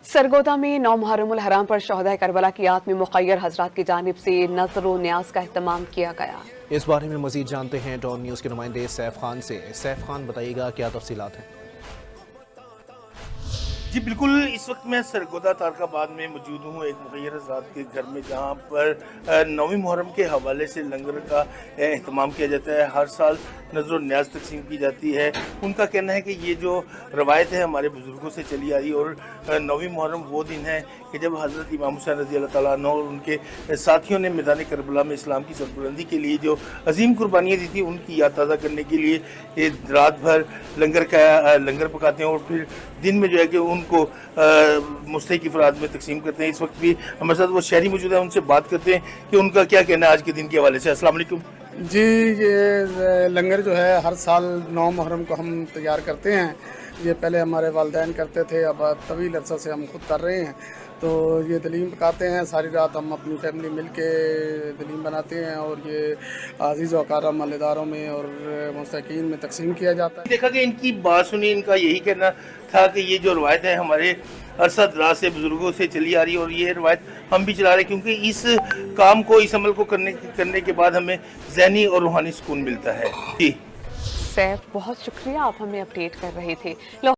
सरगोदा में 9 मुहर्रमुल हराम पर शोहदा करबला की याद में मुक़य्यर हजरात की जानिब से नज़र व न्याज का एहतमाम किया गया। इस बारे में मजीद जानते हैं डॉन न्यूज़ के नुमाइंदे सैफ खान से। सैफ खान, बताइएगा क्या तफसीलात हैं? जी बिल्कुल, इस वक्त मैं सरगोदा तारकाबाद में मौजूद हूँ एक मुग़य्यर हज़रात के घर में, जहाँ पर 9वीं मुहर्रम के हवाले से लंगर का एहतमाम किया जाता है। हर साल नज़र न्याज तकसीम की जाती है। उनका कहना है कि ये जो रवायत है हमारे बुज़ुर्गों से चली आ रही है, और 9वीं मुहर्रम वो दिन है कि जब हज़रत इमाम हुसैन रज़ी अल्लाह तआला अन्हु और उनके साथियों ने मैदान करबला में इस्लाम की सरबुलंदी के लिए जो अजीम कुर्बानियाँ दी थी, उनकी याद ताज़ा करने के लिए ये रात भर लंगर पकाते हैं और फिर दिन में जो है कि उनको मुस्तहिक अफराद में तकसीम करते हैं। इस वक्त भी हमारे साथ वो शहरी मौजूद है, उनसे बात करते हैं कि उनका क्या कहना है आज के दिन के हवाले से। अस्सलाम वालेकुम जी, ये लंगर जो है हर साल 9 मुहर्रम को हम तैयार करते हैं। ये पहले हमारे वालिदैन करते थे, अब तवील अरसा से हम खुद कर रहे हैं। तो ये दलीम पकाते हैं, सारी रात हम अपनी फैमिली मिल के दलीम बनाते हैं और ये अजीज़ वकारा मालेदारों में और मुस्तकीन में तकसीम किया जाता है। देखा कि इनकी बात सुनी, इनका यही कहना था कि ये जो रवायत है हमारे अरसा दराज से बुजुर्गों से चली आ रही है, और ये रवायत हम भी चला रहे हैं, क्योंकि इस काम को, इस अमल को करने के बाद हमें ज़हनी और रूहानी सुकून मिलता है। जी सैफ, बहुत शुक्रिया, आप हमें अपडेट कर रहे थे।